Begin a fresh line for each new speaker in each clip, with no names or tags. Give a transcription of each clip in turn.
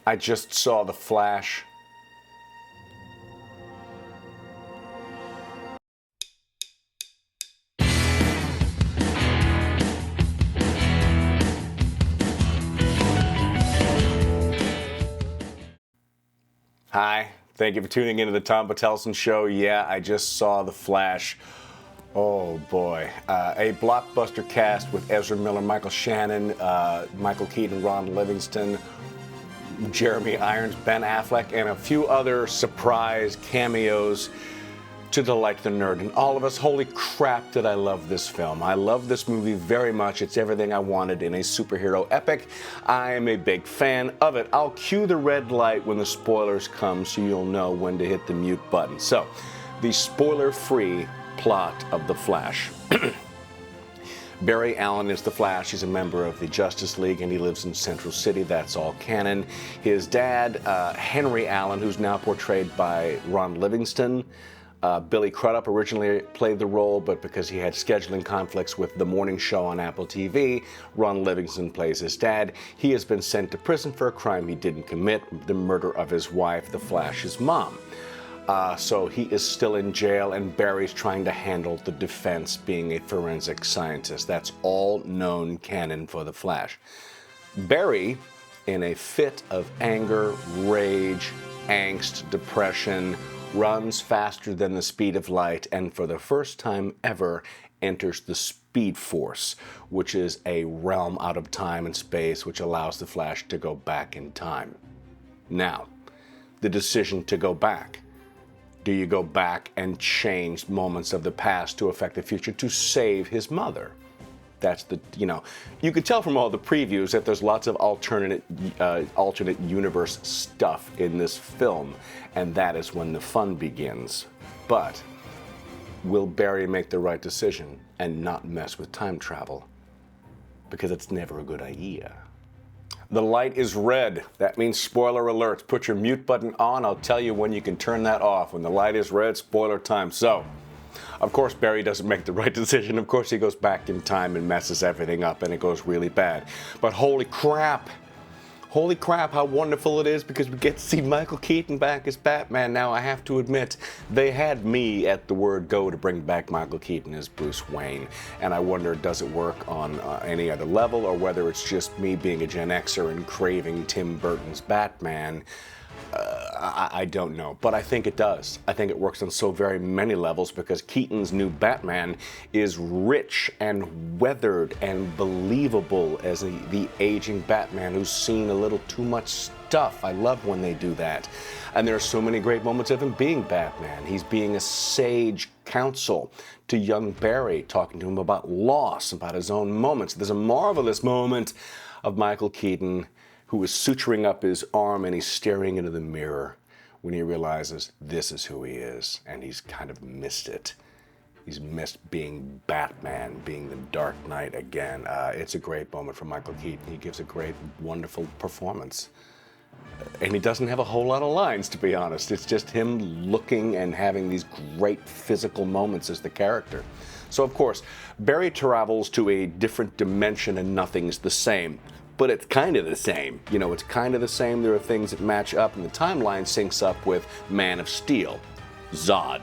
I just saw the Flash. Hi, thank you for tuning into the Tom Patelson Show. Yeah, I just saw the Flash. Oh boy, a blockbuster cast with Ezra Miller, Michael Shannon, Michael Keaton, Ron Livingston, Jeremy Irons, Ben Affleck, and a few other surprise cameos to delight the nerd in all of us. Holy crap, did I love this film. I love this movie very much. It's everything I wanted in a superhero epic. I am a big fan of it. I'll cue the red light when the spoilers come so you'll know when to hit the mute button. So, the spoiler-free plot of The Flash. Barry Allen is the Flash. He's a member of the Justice League and he lives in Central City. That's all canon. His dad, Henry Allen, who's now portrayed by Ron Livingston. Billy Crudup originally played the role, but because he had scheduling conflicts with the morning show on Apple TV, Ron Livingston plays his dad. He has been sent to prison for a crime he didn't commit, the murder of his wife, the Flash's mom. So he is still in jail, and Barry's trying to handle the defense, being a forensic scientist. That's all known canon for the Flash. Barry, in a fit of anger, rage, angst, depression, runs faster than the speed of light, and for the first time ever enters the Speed Force, which is a realm out of time and space which allows the Flash to go back in time. Now, the decision to go back. Do you go back and change moments of the past to affect the future to save his mother? That's the, you could tell from all the previews that there's lots of alternate universe stuff in this film, and that is when the fun begins. But will Barry make the right decision and not mess with time travel? Because it's never a good idea. The light is red. That means spoiler alerts. Put your mute button on. I'll tell you when you can turn that off. When the light is red, spoiler time. So, of course, Barry doesn't make the right decision. Of course, he goes back in time and messes everything up, and it goes really bad. But holy crap, how wonderful it is because we get to see Michael Keaton back as Batman. Now, I have to admit, they had me at the word go to bring back Michael Keaton as Bruce Wayne. And I wonder, does it work on any other level, or whether it's just me being a Gen Xer and craving Tim Burton's Batman? I don't know, but I think it does. I think it works on so very many levels because Keaton's new Batman is rich and weathered and believable as the aging Batman who's seen a little too much stuff. I love when they do that. And there are so many great moments of him being Batman. He's being a sage counsel to young Barry, talking to him about loss, about his own moments. There's a marvelous moment of Michael Keaton who is suturing up his arm and he's staring into the mirror when he realizes this is who he is, and he's kind of missed it. He's missed being Batman, being the Dark Knight again. It's a great moment for Michael Keaton. He gives a great, wonderful performance. And he doesn't have a whole lot of lines, to be honest. It's just him looking and having these great physical moments as the character. So, of course, Barry travels to a different dimension and nothing's the same. But it's kind of the same. It's kind of the same. There are things that match up, and the timeline syncs up with Man of Steel, Zod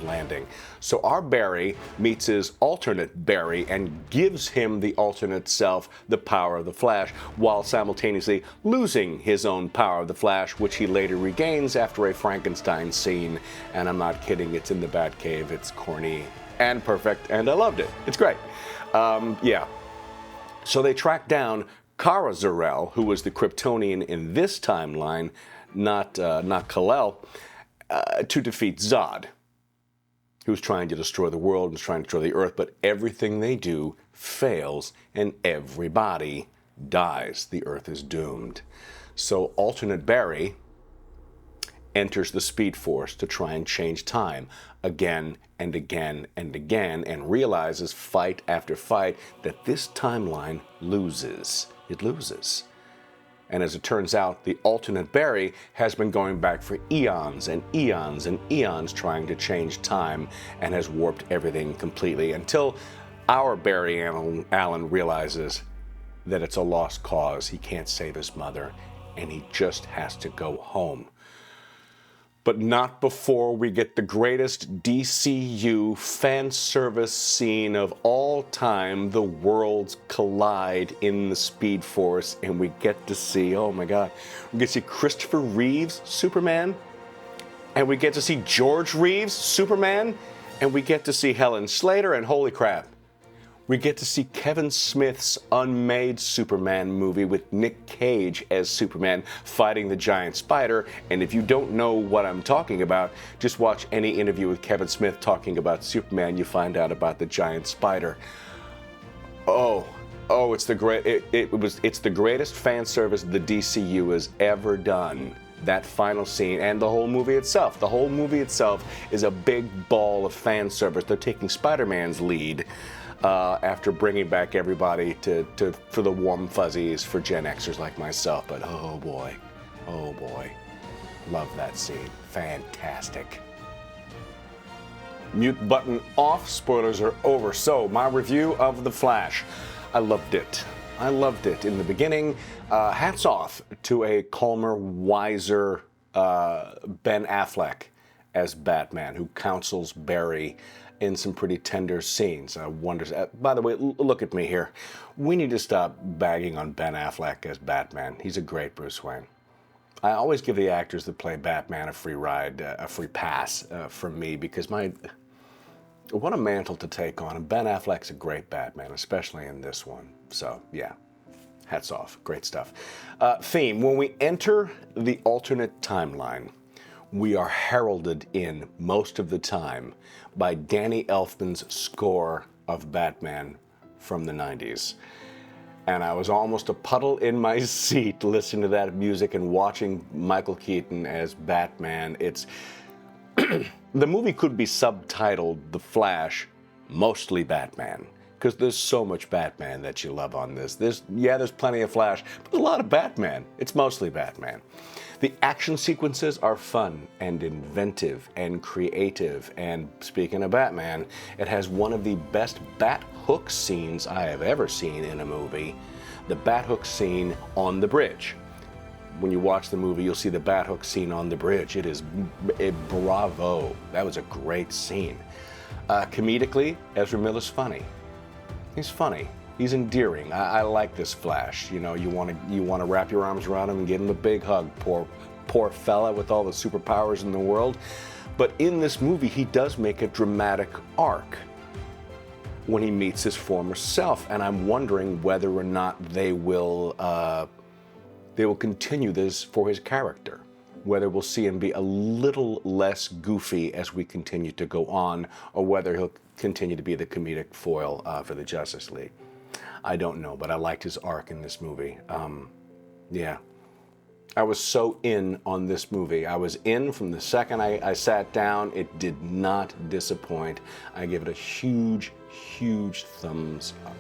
landing. So our Barry meets his alternate Barry and gives him the alternate self the power of the Flash, while simultaneously losing his own power of the Flash, which he later regains after a Frankenstein scene. And I'm not kidding, it's in the Batcave. It's corny and perfect, and I loved it. It's great. Yeah. So they track down Kara Zor-El, who was the Kryptonian in this timeline, not Kal-El, to defeat Zod, who's trying to destroy the world and is trying to destroy the Earth, but everything they do fails and everybody dies. The Earth is doomed. So alternate Barry enters the Speed Force to try and change time again and again and again, and realizes fight after fight that this timeline loses. It loses. And as it turns out, the alternate Barry has been going back for eons and eons and eons trying to change time, and has warped everything completely until our Barry Allen realizes that it's a lost cause. He can't save his mother. and he just has to go home. But not before we get the greatest DCU fan service scene of all time. The worlds collide in the Speed Force, and we get to see, oh my God, we get to see Christopher Reeve's Superman, and we get to see George Reeves' Superman, and we get to see Helen Slater, and holy crap, we get to see Kevin Smith's unmade Superman movie with Nick Cage as Superman fighting the giant spider. And if you don't know what I'm talking about, just watch any interview with Kevin Smith talking about Superman, you find out about the giant spider. It's the greatest fan service the DCU has ever done. That final scene and the whole movie itself. The whole movie itself is a big ball of fan service. They're taking Spider-Man's lead after bringing back everybody for the warm fuzzies for Gen Xers like myself. But oh boy, love that scene. Fantastic. Mute button off. Spoilers are over. So my review of The Flash. I loved it. In the beginning. Hats off to a calmer, wiser Ben Affleck as Batman, who counsels Barry in some pretty tender scenes. By the way, look at me here. We need to stop bagging on Ben Affleck as Batman. He's a great Bruce Wayne. I always give the actors that play Batman a free ride, a free pass from me, because what a mantle to take on. And Ben Affleck's a great Batman, especially in this one. So, yeah. Hats off. Great stuff. Theme. When we enter the alternate timeline, we are heralded in, most of the time, by Danny Elfman's score of Batman from the 90s. And I was almost a puddle in my seat listening to that music and watching Michael Keaton as Batman. The movie could be subtitled The Flash, Mostly Batman, because there's so much Batman that you love on this. There's plenty of Flash, but there's a lot of Batman. It's mostly Batman. The action sequences are fun and inventive and creative. And speaking of Batman, it has one of the best bat hook scenes I have ever seen in a movie. The bat hook scene on the bridge. When you watch the movie, you'll see the bat hook scene on the bridge. It is bravo. That was a great scene. Comedically, Ezra Miller's funny. He's funny. He's endearing. I like this Flash. You know, you want to wrap your arms around him and give him a big hug. Poor fella with all the superpowers in the world. But in this movie, he does make a dramatic arc when he meets his former self, and I'm wondering whether or not they will continue this for his character. Whether we'll see him be a little less goofy as we continue to go on, or whether he'll continue to be the comedic foil for the Justice League. I don't know, but I liked his arc in this movie. Yeah. I was so in on this movie. I was in from the second I sat down. It did not disappoint. I give it a huge, huge thumbs up.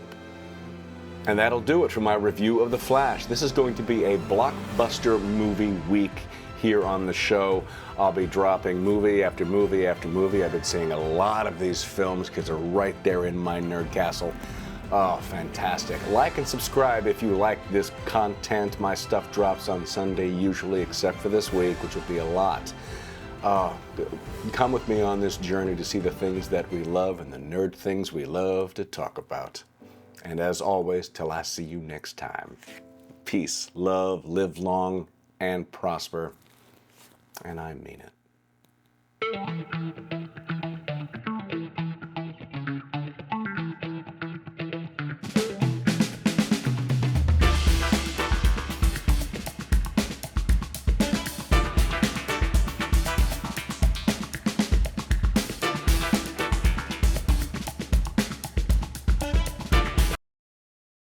And that'll do it for my review of The Flash. This is going to be a blockbuster movie week here on the show. I'll be dropping movie after movie after movie. I've been seeing a lot of these films because they're right there in my nerd castle. Oh, fantastic. Like and subscribe if you like this content. My stuff drops on Sunday usually, except for this week, which will be a lot. Come with me on this journey to see the things that we love and the nerd things we love to talk about. And as always, till I see you next time, peace, love, live long, and prosper. And I mean it.